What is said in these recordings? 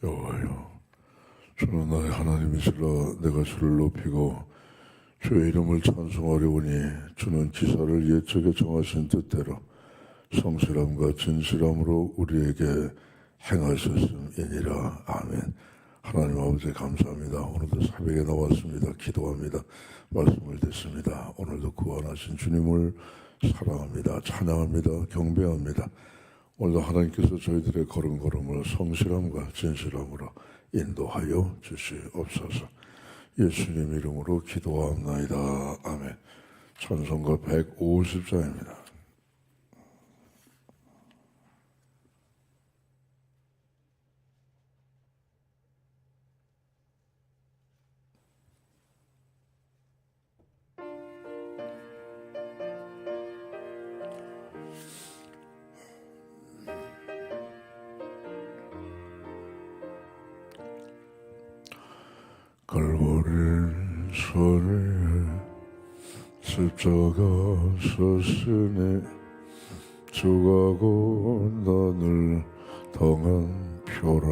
여호와여, 주는 나의 하나님이시라. 내가 주를 높이고 주의 이름을 찬송하려오니, 주는 기사를 옛적에 정하신 뜻대로 성실함과 진실함으로 우리에게 행하셨음이니라. 아멘. 하나님 아버지 감사합니다. 오늘도 새벽에 나왔습니다. 기도합니다. 말씀을 듣습니다. 오늘도 구원하신 주님을 사랑합니다. 찬양합니다. 경배합니다. 오늘도 하나님께서 저희들의 걸음걸음을 성실함과 진실함으로 인도하여 주시옵소서. 예수님 이름으로 기도하옵나이다. 아멘. 찬송가 150장입니다. 갈보리 손에 십자가 섰으니, 주가 고난을 당한 표라.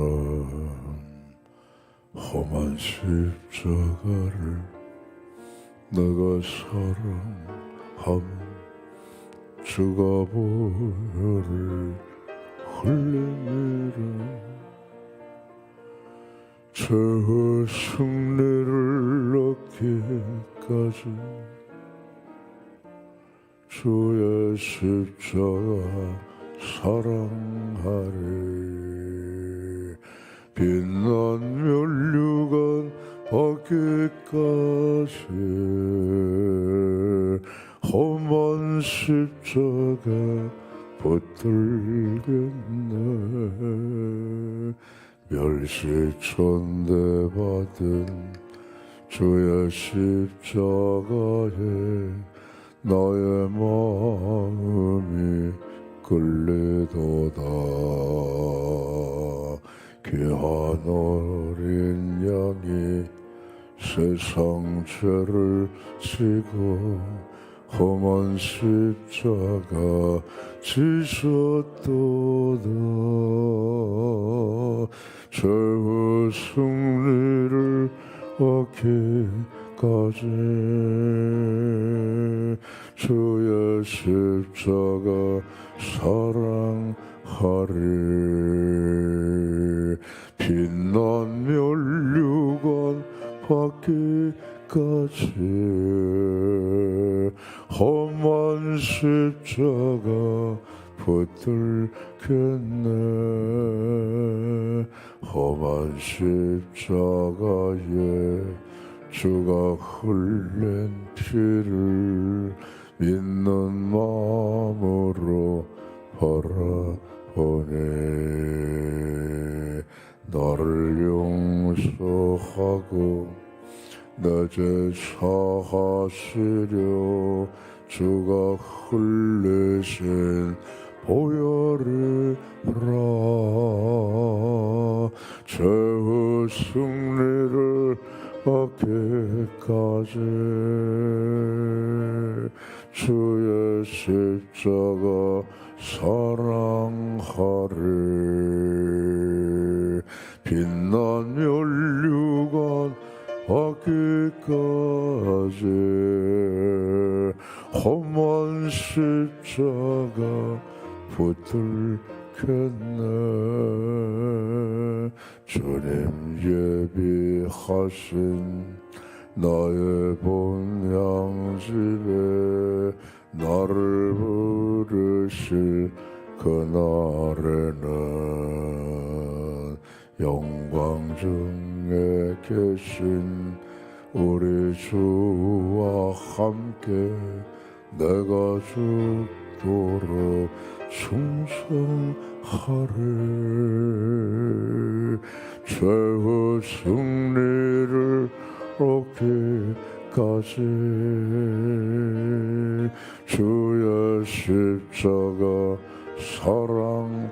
험한 십자가를 내가 사랑함, 주가 보혈을 흘리니라. 저 승리를 얻기까지 주의 십자가 사랑하리. 빛난 면류관 받기까지 험한 십자가 붙들겠네. 멸시천대 받은 주의 십자가에 나의 마음이 끌리도다. 귀한 어린 양이 세상 죄를 지고 험한 십자가 지셨도다. 최후 승리를 얻기까지 주의 십자가 사랑하리. 빛난 면류관 받기까지 험한 십자가 붙들겠네. 험한 십자가에 주가 흘린 피를 믿는 마음으로 바라보네. 나를 용서하고 내 죄 사하시려 주가 흘리신 보혈이라. 최후 승리를 얻기까지 주의 십자가 사랑하리. 빛난 면류관 받기까지 험한 십자가 붙들겠네. 주님 예비하신 나의 본향집에 나를 부르실 그날에는 영광 중에 계신 우리 주와 함께 내가 죽도록 충성하리. 최후 승리를 얻기까지 주의 십자가 사랑하리.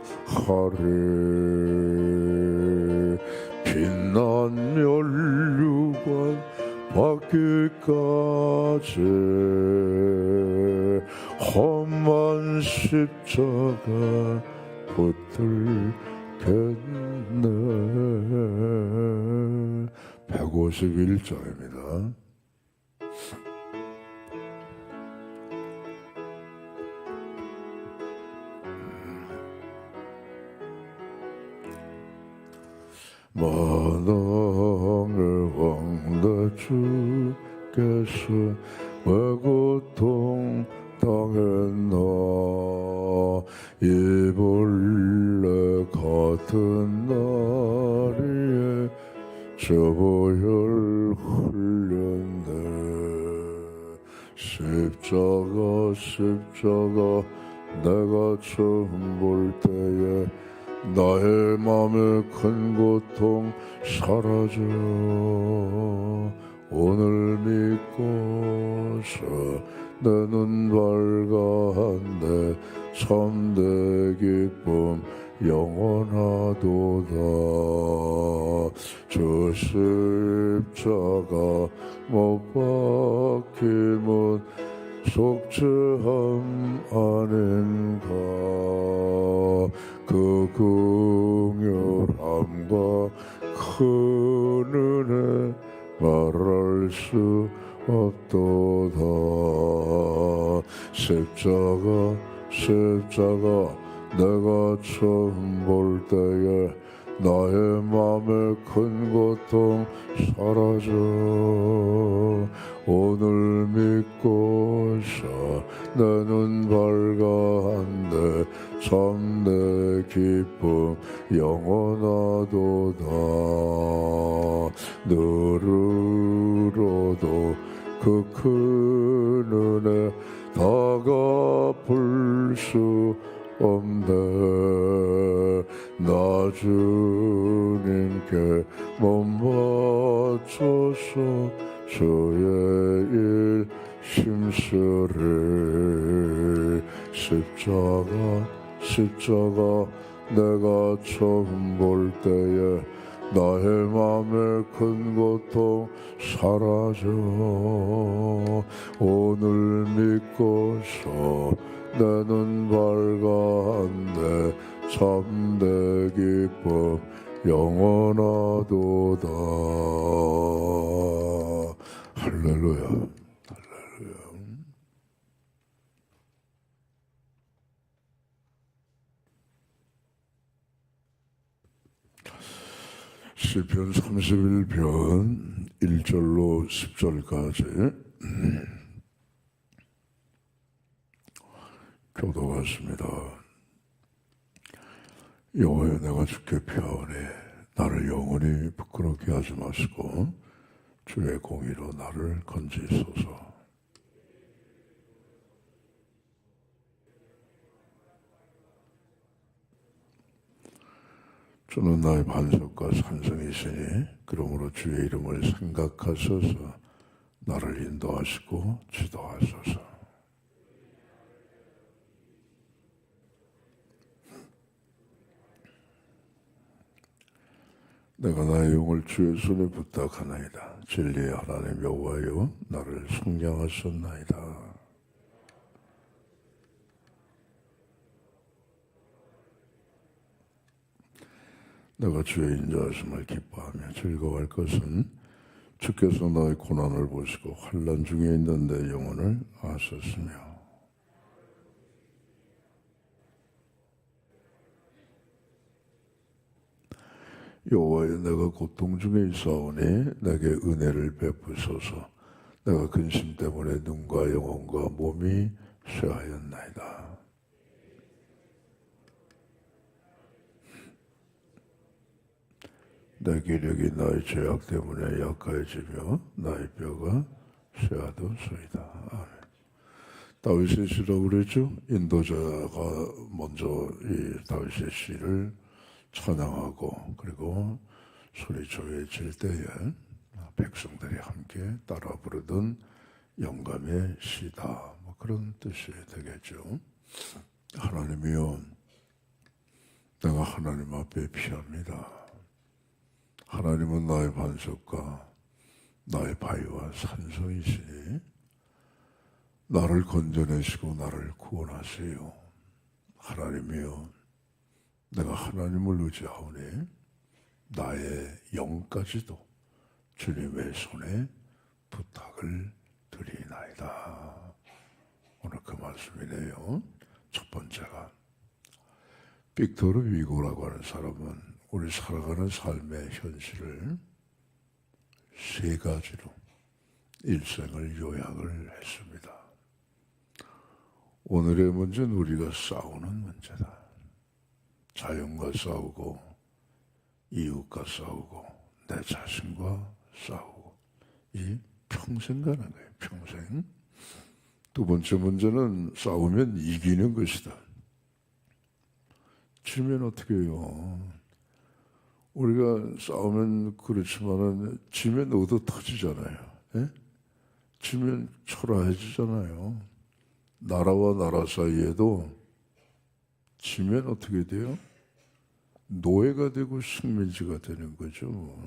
빛난 면류관 받기까지 험한 십자가 붙들겠네. 겠네. 151장입니다. 만왕의 왕대 주께서 왜 고통 당했나. 이 본래 같은 날에 저보혈 흘렸네. 십자가 내가 처음 볼 때에 나의 맘의 큰 고통 사라져. 오늘 믿고서 내 눈 밝아한데 참된 기쁨 영원하도다. 저 십자가 못 박힘은 속죄함 아닌가. 그 긍휼함과 큰 은혜 말할 수 없도다. 십자가 내가 처음 볼 때에 나의 맘의 큰 고통 사라져. 오늘 믿고서 내 눈 밝아한데 참내 기쁨 영원하도다. 너르러도 그 큰 은혜 다 갚을 수 없네. 나 주님께 못 맞춰서 저의 일 심술을. 십자가 내가 처음 볼 때에 나의 맘의 큰 고통 사라져. 오늘 믿고서 내 눈 밝아한데 참된 기쁨 영원하도다. 할렐루야. 시편 31편 1절로 10절까지 교도같습니다. 여호와여, 내가 주께 피하오니 나를 영원히 부끄럽게 하지 마시고 주의 공의로 나를 건지소서. 주는 나의 반석과 산성이시니 그러므로 주의 이름을 생각하셔서 나를 인도하시고 지도하소서. 내가 나의 영을 주의 손에 부탁하나이다. 진리의 하나님 여호와여, 나를 속량하셨나이다. 내가 주의 인자하심을 기뻐하며 즐거워할 것은 주께서 나의 고난을 보시고 환난 중에 있는 내 영혼을 아셨으며 여호와여, 내가 고통 중에 있사오니 내게 은혜를 베푸소서. 내가 근심 때문에 눈과 영혼과 몸이 쇠하였나이다. 내 기력이 나의 죄악 때문에 약해지며 나의 뼈가 쇠하도소이다. 아멘. 다윗의 시라고 그랬죠. 인도자가 먼저 이 다윗의 시를 찬양하고 그리고 소리조에 질 때에 백성들이 함께 따라 부르던 영감의 시다. 뭐 그런 뜻이 되겠죠. 하나님이여, 내가 하나님 앞에 피합니다. 하나님은 나의 반석과 나의 바위와 산성이시니 나를 건져내시고 나를 구원하세요. 하나님이여, 내가 하나님을 의지하오니 나의 영까지도 주님의 손에 부탁을 드리나이다. 오늘 그 말씀이네요. 첫 번째가 빅토르 위고라고 하는 사람은 우리 살아가는 삶의 현실을 세 가지로 일생을 요약을 했습니다. 오늘의 문제는 우리가 싸우는 문제다. 자연과 싸우고 이웃과 싸우고 내 자신과 싸우고 이 평생 가는 거예요. 평생. 두 번째 문제는 싸우면 이기는 것이다. 지면 어떻게 해요? 우리가 싸우면 그렇지만은 지면 얻어 터지잖아요. 예? 지면 초라해지잖아요. 나라와 나라 사이에도 지면 어떻게 돼요? 노예가 되고 식민지가 되는 거죠.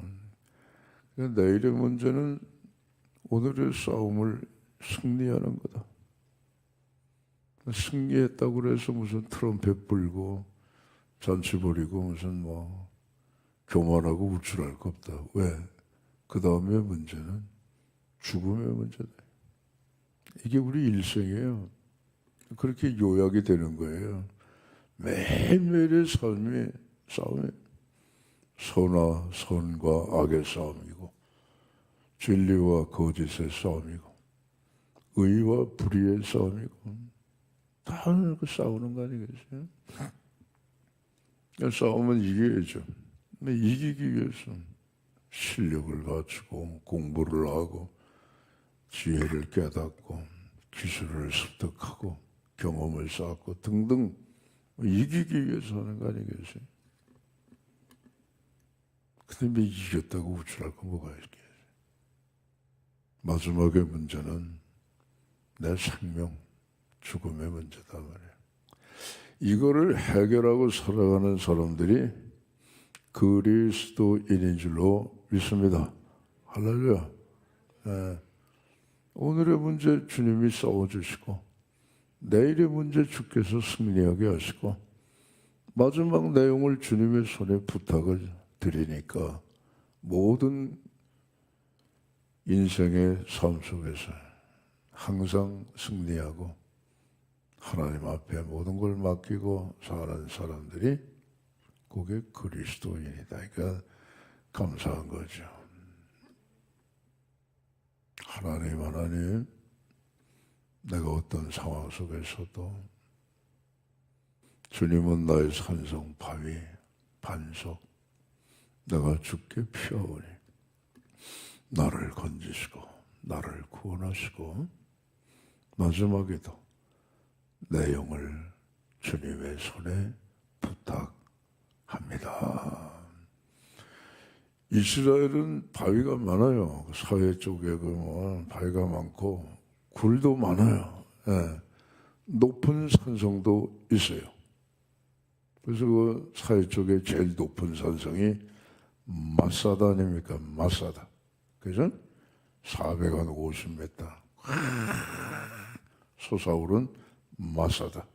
그러니까 내일의 문제는 오늘의 싸움을 승리하는 거다. 승리했다고 해서 무슨 트럼펫 불고 잔치 벌이고 무슨 뭐 교만하고 우쭐할 거 없다. 왜? 그 다음의 문제는 죽음의 문제다. 이게 우리 일생이에요. 그렇게 요약이 되는 거예요. 매일매일의 삶이 싸움이에요. 선과 악의 싸움이고 진리와 거짓의 싸움이고 의와 불의의 싸움이고 다 그 싸우는 거 아니겠어요? 싸움은 이겨야죠. 근데 이기기 위해서 실력을 갖추고 공부를 하고 지혜를 깨닫고 기술을 습득하고 경험을 쌓고 등등 이기기 위해서 하는 거 아니겠어요? 근데 이겼다고 우쭐할 건 뭐가 있겠어요? 마지막의 문제는 내 생명, 죽음의 문제다 말이에요. 이거를 해결하고 살아가는 사람들이 그리스도인인 줄로 믿습니다. 할렐루야. 네. 오늘의 문제 주님이 싸워주시고 내일의 문제 주께서 승리하게 하시고 마지막 내용을 주님의 손에 부탁을 드리니까 모든 인생의 삶 속에서 항상 승리하고 하나님 앞에 모든 걸 맡기고 사는 사람들이 그게 그리스도인이다. 그러니까 감사한 거죠. 하나님, 내가 어떤 상황 속에서도 주님은 나의 산성, 바위, 반석, 내가 주께 피하오니 나를 건지시고 나를 구원하시고 마지막에도 내 영을 주님의 손에 부탁합니다. 이스라엘은 바위가 많아요. 서해 쪽에 바위가 많고 굴도 많아요. 예. 높은 산성도 있어요. 그래서 그 서해 쪽에 제일 높은 산성이 마사다 아닙니까? 마사다. 그죠? 450m. 솟아오른 마사다.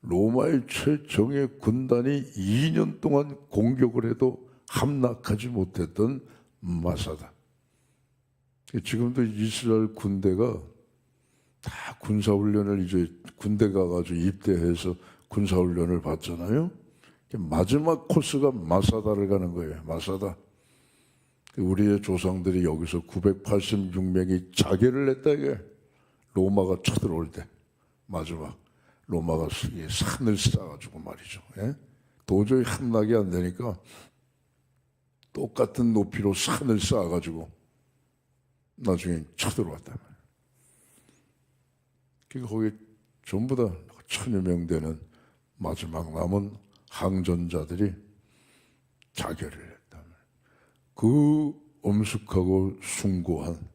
로마의 최정예 군단이 2년 동안 공격을 해도 함락하지 못했던 마사다. 지금도 이스라엘 군대가 다 군사훈련을 이제 군대 가가지고 입대해서 군사훈련을 받잖아요. 마지막 코스가 마사다를 가는 거예요. 마사다. 우리의 조상들이 여기서 986명이 자결을 했다 이게. 로마가 쳐들어올 때 마지막 로마가 산을 쌓아가지고 말이죠. 예? 도저히 함락이 안 되니까 똑같은 높이로 산을 쌓아가지고 나중에 쳐들어왔단 말이에요. 그러니까 거기 전부 다 1000여 명 되는 마지막 남은 항전자들이 자결을 했단 말이에요. 그 엄숙하고 숭고한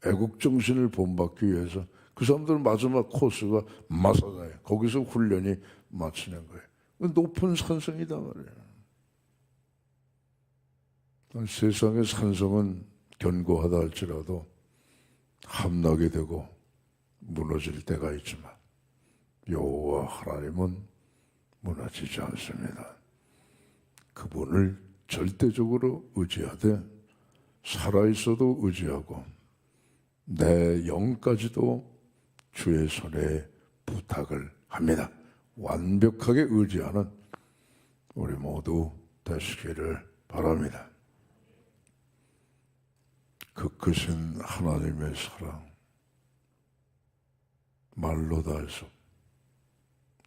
애국 정신을 본받기 위해서 그 사람들은 마지막 코스가 마사다예요. 거기서 훈련이 마치는 거예요. 높은 산성이다 말이에요. 세상의 산성은 견고하다 할지라도 함락이 되고 무너질 때가 있지만 여호와 하나님은 무너지지 않습니다. 그분을 절대적으로 의지하되 살아있어도 의지하고 내 영까지도 주의 손에 부탁을 합니다. 완벽하게 의지하는 우리 모두 되시기를 바랍니다. 그 크신 하나님의 사랑 말로 다 할 수 없고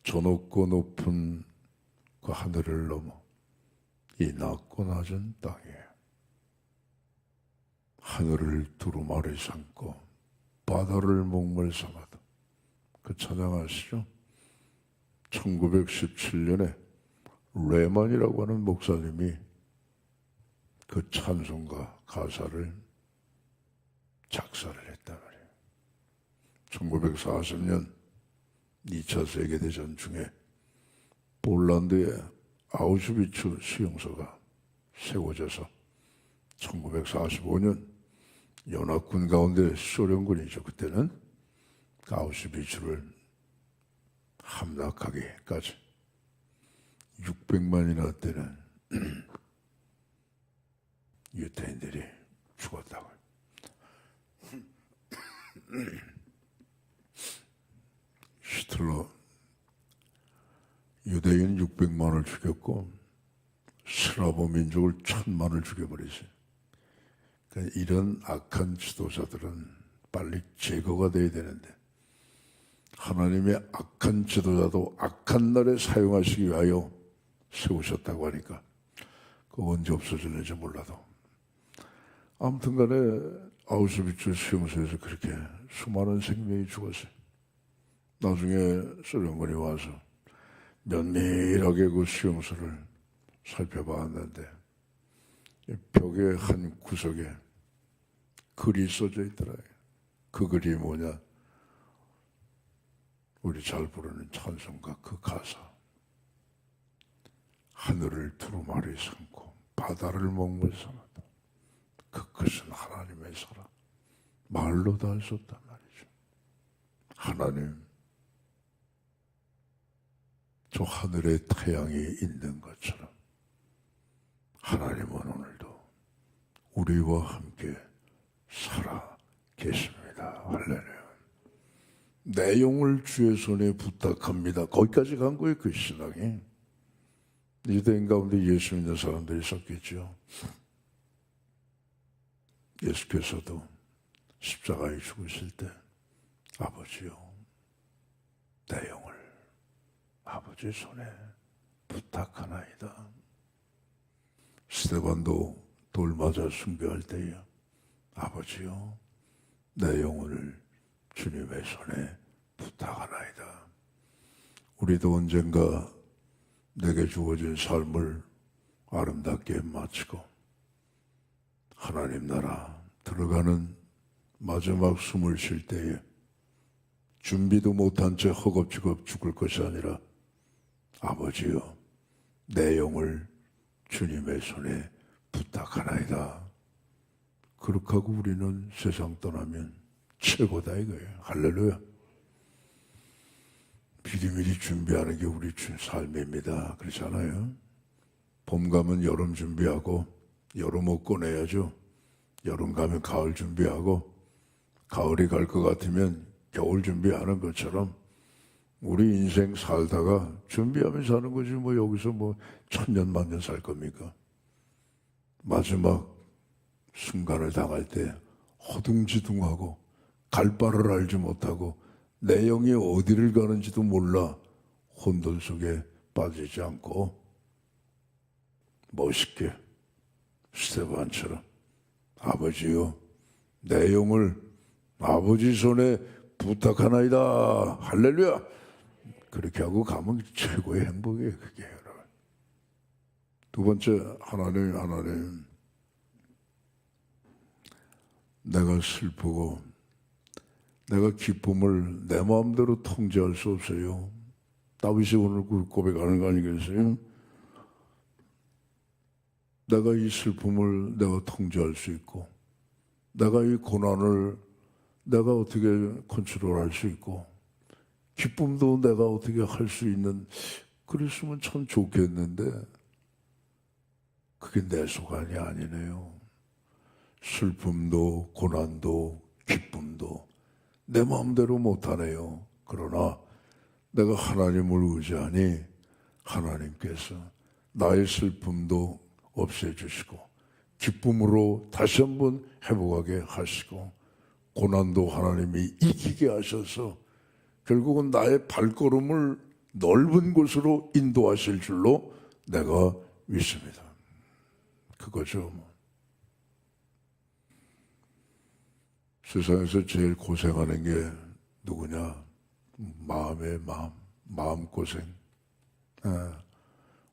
저 높고 높은 그 하늘을 넘어 이 낮고 낮은 땅에 하늘을 두루마리 삼고 바다를 목물 삼아도 그 찬양하시죠? 1917년에 레만이라고 하는 목사님이 그 찬송가 가사를 작사를 했단 말이에요. 1940년 2차 세계대전 중에 폴란드의 아우슈비츠 수용소가 세워져서 1945년 연합군 가운데 소련군이죠. 그때는 아우슈비츠를 함락하기까지 600만이나 되는 유태인들이 죽었다고요. 히틀러 유대인 600만을 죽였고 슬라브 민족을 1000만을 죽여버리지. 그러니까 이런 악한 지도자들은 빨리 제거가 돼야 되는데 하나님의 악한 지도자도 악한 날에 사용하시기 위하여 세우셨다고 하니까 그 언제 없어질는지 몰라도 아무튼 간에 아우슈비츠 수용소에서 그렇게 수많은 생명이 죽었어요. 나중에 소련군이 와서 면밀하게 그 수용소를 살펴봤는데 벽의 한 구석에 글이 써져 있더라고요. 그 글이 뭐냐? 우리 잘 부르는 찬송가 그 가사. 하늘을 두루마리 삼고 바다를 먹물 삼았다. 그것은 하나님의 사랑. 말로 다 할 수 없단 말이죠. 하나님, 저 하늘에 태양이 있는 것처럼 하나님은 오늘도 우리와 함께 살아 계십니다. 할렐루야. 내 영을 주의 손에 부탁합니다. 거기까지 간 거예요, 그 신앙이. 유대인 가운데 예수 믿는 사람들이 있었겠죠. 예수께서도 십자가에 죽으실 때 아버지요, 내 영을 아버지 손에 부탁하나이다. 스데반도 돌 맞아 숭배할 때에 아버지요, 내 영혼을 주님의 손에 부탁하나이다. 우리도 언젠가 내게 주어진 삶을 아름답게 마치고 하나님 나라 들어가는 마지막 숨을 쉴 때에 준비도 못한 채 허겁지겁 죽을 것이 아니라 아버지여, 내 영을 주님의 손에 부탁하나이다. 그렇게 하고 우리는 세상 떠나면 최고다 이거예요. 할렐루야. 미리미리 준비하는 게 우리 삶입니다. 그렇잖아요. 봄 가면 여름 준비하고 여름 옷 꺼내야죠. 여름 가면 가을 준비하고 가을이 갈 것 같으면 겨울 준비하는 것처럼 우리 인생 살다가 준비하면서 사는 거지 뭐 여기서 뭐 천년 만년 살 겁니까? 마지막 순간을 당할 때 허둥지둥하고 갈 바를 알지 못하고 내 영이 어디를 가는지도 몰라 혼돈 속에 빠지지 않고 멋있게 스데반처럼 아버지요, 내 영을 아버지 손에 부탁하나이다. 할렐루야. 그렇게 하고 가면 최고의 행복이에요. 그게. 두 번째, 하나님, 내가 슬프고 내가 기쁨을 내 마음대로 통제할 수 없어요. 다윗이 오늘 고백하는 거 아니겠어요? 내가 이 슬픔을 내가 통제할 수 있고 내가 이 고난을 내가 어떻게 컨트롤할 수 있고 기쁨도 내가 어떻게 할 수 있는 그랬으면 참 좋겠는데 그게 내 소관이 아니네요. 슬픔도 고난도 기쁨도 내 마음대로 못하네요. 그러나 내가 하나님을 의지하니 하나님께서 나의 슬픔도 없애주시고 기쁨으로 다시 한번 회복하게 하시고 고난도 하나님이 이기게 하셔서 결국은 나의 발걸음을 넓은 곳으로 인도하실 줄로 내가 믿습니다. 그거죠. 세상에서 제일 고생하는 게 누구냐? 마음의 마음고생.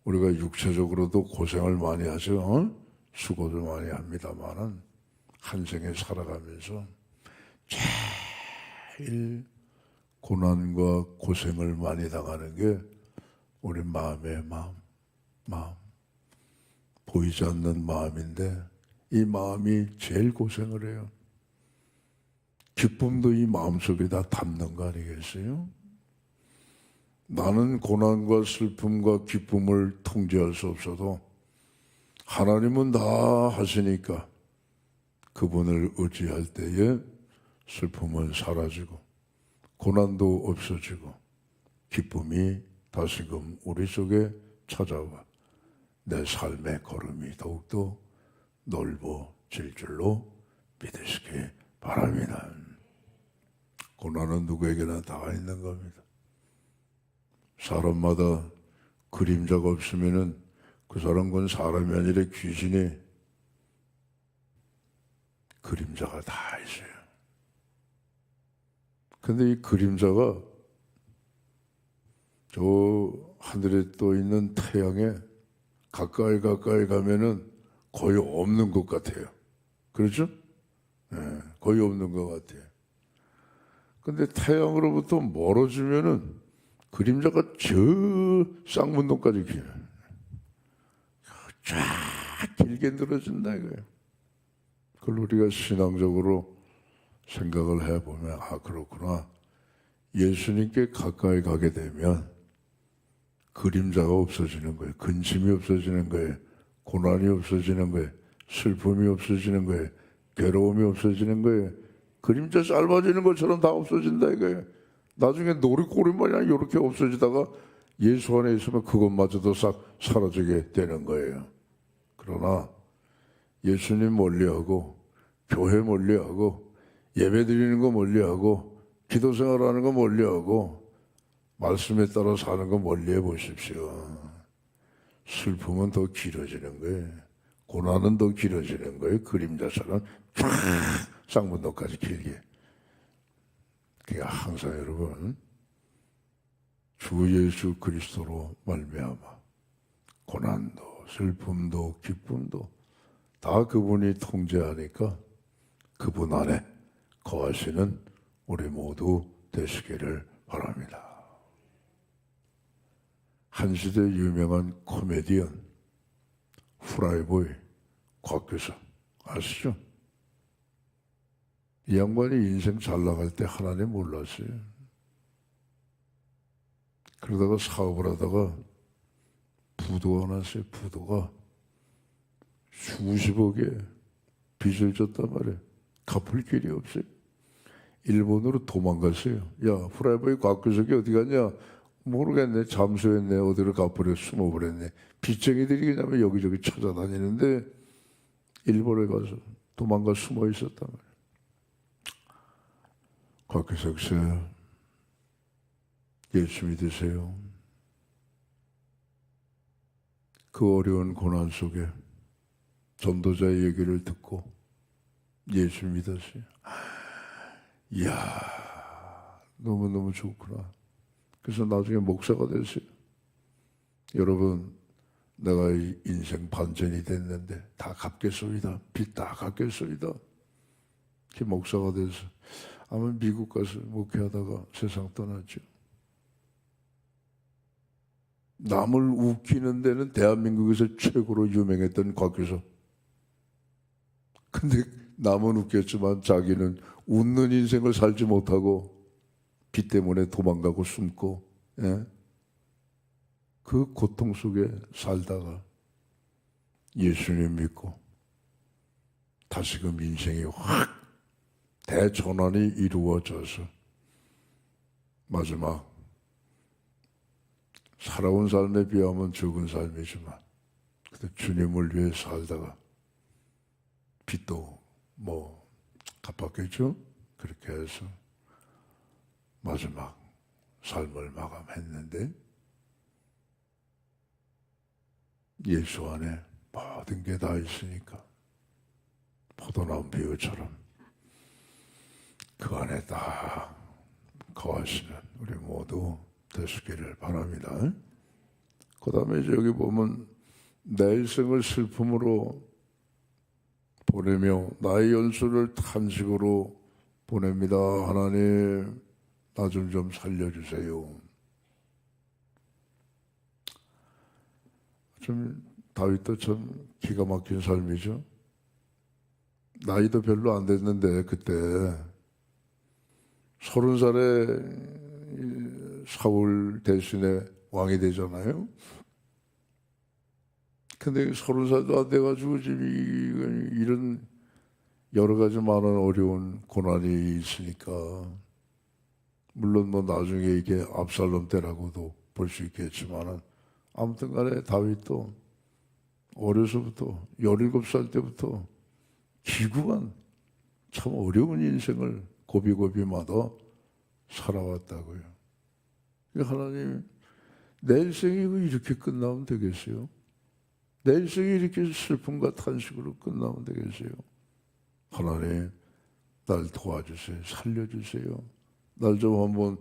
우리가 육체적으로도 고생을 많이 하죠. 수고도 많이 합니다만은 한 생에 살아가면서 제일 고난과 고생을 많이 당하는 게 우리 마음의 마음. 보이지 않는 마음인데 이 마음이 제일 고생을 해요. 기쁨도 이 마음속에 다 담는 거 아니겠어요? 나는 고난과 슬픔과 기쁨을 통제할 수 없어도 하나님은 다 하시니까 그분을 의지할 때에 슬픔은 사라지고 고난도 없어지고 기쁨이 다시금 우리 속에 찾아와 내 삶의 걸음이 더욱더 넓어질 줄로 믿으시기 바랍니다. 고난은 누구에게나 다 있는 겁니다. 사람마다 그림자가 없으면은 그 사람은 사람이 아니라 귀신이 그림자가 다 있어요. 근데 이 그림자가 저 하늘에 떠 있는 태양에 가까이 가면은 거의 없는 것 같아요. 그렇죠? 네, 거의 없는 것 같아요. 근데 태양으로부터 멀어지면은 그림자가 저 쌍문동까지 쫙 길게 늘어진다 이거예요. 그걸 우리가 신앙적으로 생각을 해보면 그렇구나. 예수님께 가까이 가게 되면 그림자가 없어지는 거예요. 근심이 없어지는 거예요. 고난이 없어지는 거예요. 슬픔이 없어지는 거예요. 괴로움이 없어지는 거예요. 그림자 짧아지는 것처럼 다 없어진다 이거예요. 나중에 놀이꼬리 마냥 이렇게 없어지다가 예수 안에 있으면 그것마저도 싹 사라지게 되는 거예요. 그러나 예수님 멀리하고 교회 멀리하고 예배 드리는 거 멀리하고 기도 생활하는 거 멀리하고 말씀에 따라 사는 거 멀리해 보십시오. 슬픔은 더 길어지는 거예요. 고난은 더 길어지는 거예요. 그림자처럼 쫙 쌍문도까지 길게. 그러니까 항상 여러분 주 예수 그리스도로 말미암아 고난도 슬픔도 기쁨도 다 그분이 통제하니까 그분 안에 거하시는 우리 모두 되시기를 바랍니다. 한 시대 유명한 코미디언 프라이보이 곽교사 아시죠? 이 양반이 인생 잘 나갈 때 하나님 몰랐어요. 그러다가 사업을 하다가 부도가 났어요. 부도가 수십억의 빚을 졌단 말이에요. 갚을 길이 없어요. 일본으로 도망갔어요. 야, 프라이보이 곽교석이 어디 갔냐? 모르겠네. 잠수했네. 어디로 가버려 숨어버렸네. 빚쟁이들이 그냥 여기저기 찾아다니는데 일본에 가서 도망가 숨어 있었단 말이에요. 곽교석 씨, 예수 믿으세요. 그 어려운 고난 속에 전도자의 얘기를 듣고 예수 믿었어요. 이야, 너무너무 좋구나. 그래서 나중에 목사가 됐어요. 여러분, 내가 인생 반전이 됐는데 다 갚겠소이다. 빚 다 갚겠소이다. 그 목사가 돼서 아마 미국 가서 목회하다가 세상 떠났죠. 남을 웃기는 데는 대한민국에서 최고로 유명했던 곽교석. 근데 남은 웃겼지만 자기는 웃는 인생을 살지 못하고 빚 때문에 도망가고 숨고, 예? 그 고통 속에 살다가 예수님 믿고 다시금 인생이 확 대전환이 이루어져서 마지막 살아온 삶에 비하면 적은 삶이지만 그때 주님을 위해 살다가 빚도 뭐 갚았겠죠? 그렇게 해서 마지막 삶을 마감했는데 예수 안에 모든 게 다 있으니까 포도나무 비유처럼 그 안에 딱 거하시는 우리 모두 되시기를 바랍니다. 그 다음에 이제 여기 보면 내 일생을 슬픔으로 보내며 나의 연수를 탄식으로 보냅니다. 하나님 나 좀 살려주세요. 좀 다윗도 참 기가 막힌 삶이죠. 나이도 별로 안 됐는데 그때 30살에 사울 대신에 왕이 되잖아요. 근데 30살도 안 돼가지고 지금 이런 여러 가지 많은 어려운 고난이 있으니까 물론 뭐 나중에 이게 압살롬 때라고도 볼 수 있겠지만은 아무튼 간에 다윗도 어려서부터 17살 때부터 기구한 참 어려운 인생을 고비고비마다 살아왔다고요. 하나님 내 인생이 이렇게 끝나면 되겠어요? 내 인생이 이렇게 슬픔과 탄식으로 끝나면 되겠어요? 하나님 날 도와주세요. 살려주세요. 날 좀 한번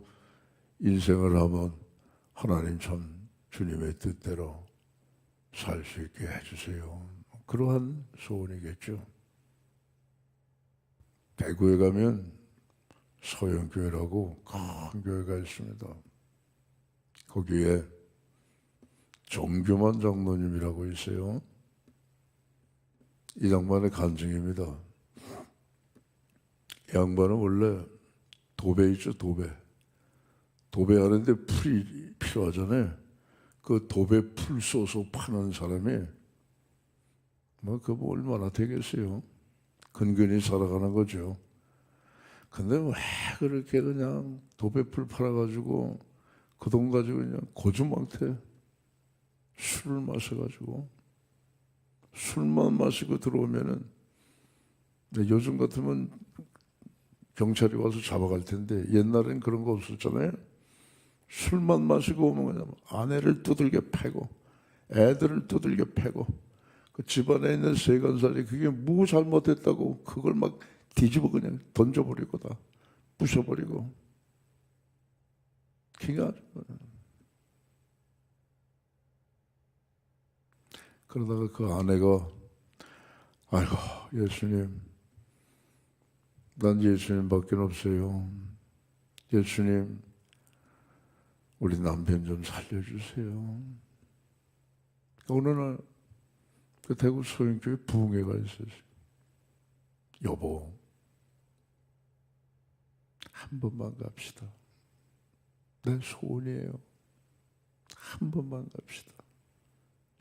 인생을 한번 하나님 참 주님의 뜻대로 살 수 있게 해주세요. 그러한 소원이겠죠. 대구에 가면 서영교회라고 큰 교회가 있습니다. 거기에 정규만 장로님이라고 있어요. 이 양반의 간증입니다. 이 양반은 원래 도배 있죠, 도배. 도배하는데 풀이 필요하잖아요. 그 도배 풀 쏘서 파는 사람이 그거 얼마나 되겠어요. 근근히 살아가는 거죠. 근데 왜 그렇게 그냥 도배풀 팔아가지고 그 돈 가지고 그냥 고주망태 술을 마셔가지고 술만 마시고 들어오면은 요즘 같으면 경찰이 와서 잡아갈 텐데 옛날엔 그런 거 없었잖아요. 술만 마시고 오면 그냥 아내를 두들겨 패고 애들을 두들겨 패고 그 집안에 있는 세간살이 그게 뭐 잘못했다고 그걸 막 뒤집어 그냥 던져버리고 다 부셔버리고 기가 그러다가 그 아내가 아이고 예수님 난 예수님밖에 없어요. 예수님 우리 남편 좀 살려주세요. 어느 날 그 대구 소영교회 부흥회가 있었어요. 여보 한 번만 갑시다. 내 소원이에요. 한 번만 갑시다.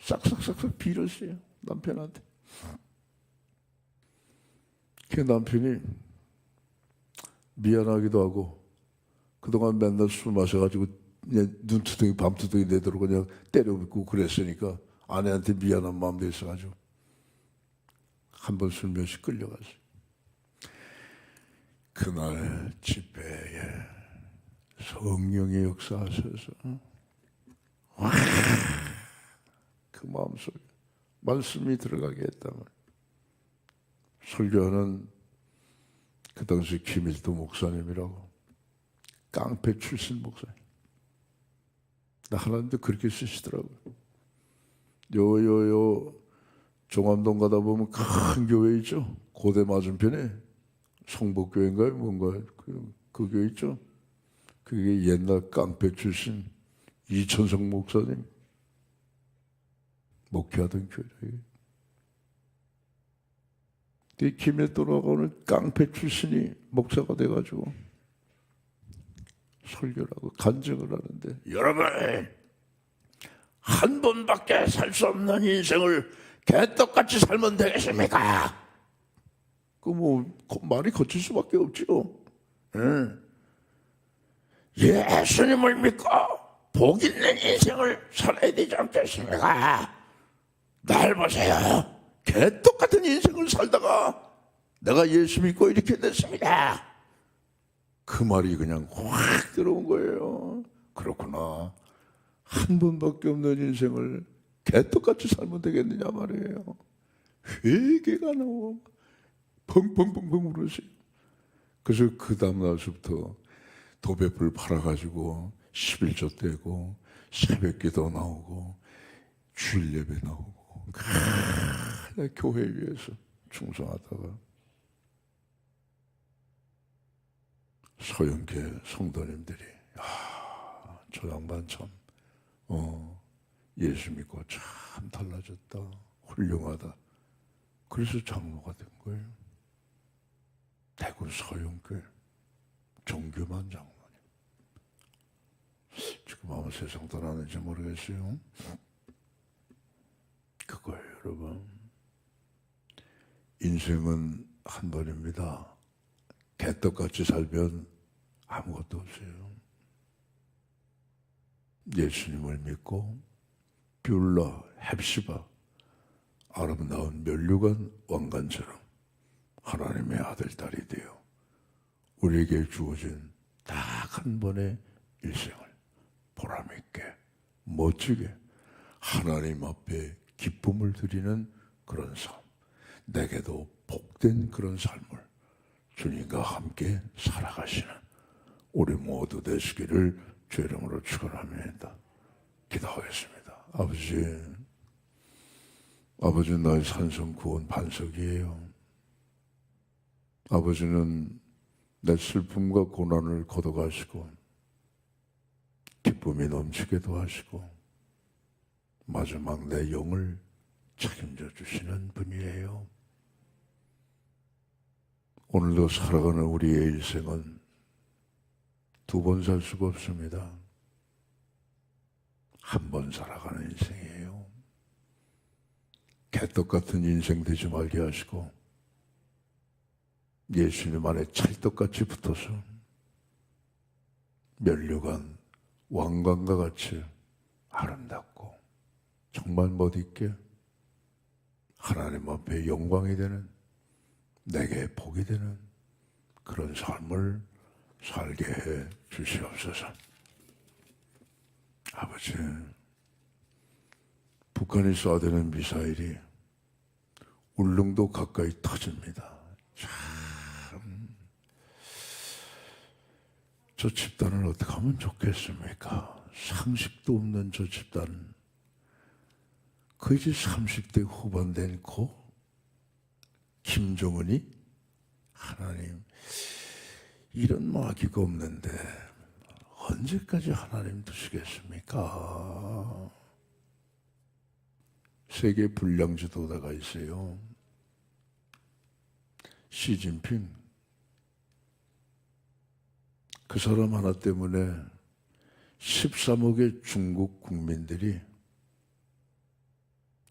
싹싹싹싹 빌었어요. 남편한테. 그 남편이 미안하기도 하고 그동안 맨날 술 마셔가지고 눈두덩이 밤두덩이 내도록 그냥 때려붓고 그랬으니까 아내한테 미안한 마음도 있어가지고 한 번 술며시 끌려갔어요. 그날 집회에 성령의 역사하셔서 그 마음속에 말씀이 들어가게 했다면 설교하는 그 당시 김일도 목사님이라고 깡패 출신 목사님. 나 하나님도 그렇게 쓰시더라고요. 요 종암동 가다 보면 큰 교회 있죠. 고대 맞은편에 성복교회인가요? 뭔가요? 그 교회 있죠. 그게 옛날 깡패 출신 이천성 목사님 목회하던 교회예요. 김일도라고는 깡패 출신이 목사가 돼가지고 설교를 하고 간증을 하는데 여러분 한 번밖에 살 수 없는 인생을 개떡같이 살면 되겠습니까? 그 말이 거칠 수밖에 없죠. 예수님을 믿고 복 있는 인생을 살아야 되지 않겠습니까? 날 보세요. 개떡같은 인생을 살다가 내가 예수 믿고 이렇게 됐습니다. 그 말이 그냥 확 들어온 거예요. 그렇구나. 한 번밖에 없는 인생을 개떡같이 살면 되겠느냐 말이에요. 회개가 나와 펑펑펑펑 울으세요. 그래서 그 다음 날부터 도배불 팔아가지고 11조 떼고 새벽기도 나오고 주일 예배 나오고 교회 위해서 충성하다가 서영계 성도님들이 저 양반 참 예수 믿고 참 달라졌다, 훌륭하다. 그래서 장로가 된 거예요. 대구 서영교회 정규만 장로님. 지금 아마 세상 떠나는지 모르겠어요. 그거예요, 여러분. 인생은 한 번입니다. 개떡같이 살면 아무것도 없어요. 예수님을 믿고 뷸라, 헵시바, 아름다운 면류관 왕관처럼 하나님의 아들, 딸이 되어 우리에게 주어진 딱 한 번의 일생을 보람있게, 멋지게 하나님 앞에 기쁨을 드리는 그런 삶, 내게도 복된 그런 삶을 주님과 함께 살아가시는 우리 모두 되시기를 주의 이름으로 축원합니다. 기도하겠습니다. 아버지 나의 산성 구원 반석이에요. 아버지는 내 슬픔과 고난을 걷어가시고 기쁨이 넘치게도 하시고 마지막 내 영을 책임져 주시는 분이에요. 오늘도 살아가는 우리의 일생은 두 번 살 수가 없습니다. 한 번 살아가는 인생이에요. 개떡 같은 인생 되지 말게 하시고 예수님 안에 찰떡같이 붙어서 면류관 왕관과 같이 아름답고 정말 멋있게 하나님 앞에 영광이 되는, 내게 복이 되는 그런 삶을 살게 해 주시옵소서. 아버지, 북한이 쏴대는 미사일이 울릉도 가까이 터집니다. 참, 저 집단을 어떻게 하면 좋겠습니까? 상식도 없는 저 집단, 그 이제 30대 후반 된 김정은이 하나님, 이런 마귀가 없는데 언제까지 하나님 두시겠습니까? 세계 불량 지도자가 있어요. 시진핑. 그 사람 하나 때문에 13억의 중국 국민들이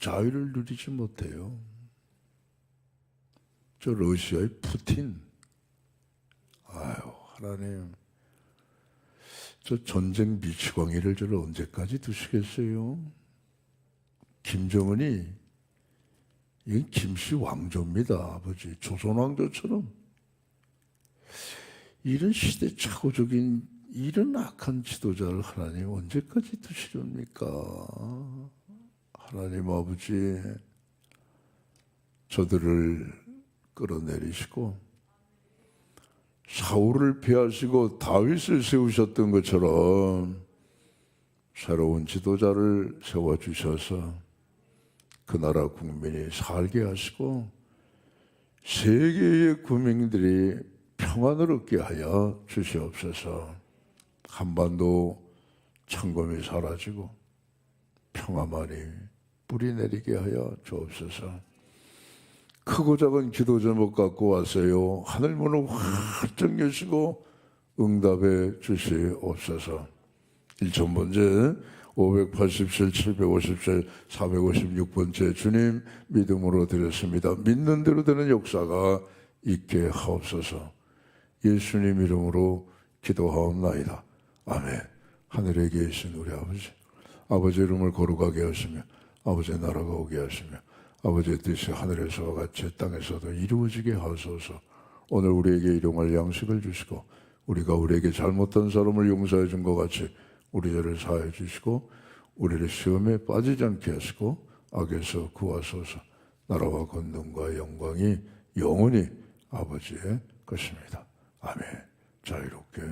자유를 누리지 못해요. 저 러시아의 푸틴. 아유, 하나님, 저 전쟁 미치광이를 저를 언제까지 두시겠어요? 김정은이, 이건 김씨 왕조입니다. 아버지, 조선 왕조처럼 이런 시대착오적인 이런 악한 지도자를 하나님 언제까지 두시렵니까? 하나님 아버지, 저들을 끌어내리시고 사울을 피하시고 다윗을 세우셨던 것처럼 새로운 지도자를 세워주셔서 그 나라 국민이 살게 하시고 세계의 국민들이 평안을 얻게 하여 주시옵소서. 한반도 천검이 사라지고 평화만이 뿌리 내리게 하여 주옵소서. 크고 작은 기도 제목 갖고 왔어요. 하늘 문을 활짝 여시고 응답해 주시옵소서. 1천 번째, 587, 757, 456번째 주님 믿음으로 드렸습니다. 믿는 대로 되는 역사가 있게 하옵소서. 예수님 이름으로 기도하옵나이다. 아멘. 하늘에 계신 우리 아버지, 아버지의 이름을 거룩하게 하시며 아버지의 나라가 오게 하시며 아버지의 뜻이 하늘에서와 같이 땅에서도 이루어지게 하소서. 오늘 우리에게 일용할 양식을 주시고 우리가 우리에게 잘못한 사람을 용서해 준 것 같이 우리 죄를 사하여 주시고 우리를 시험에 빠지지 않게 하시고 악에서 구하소서. 나라와 권능과 영광이 영원히 아버지의 것입니다. 아멘. 자유롭게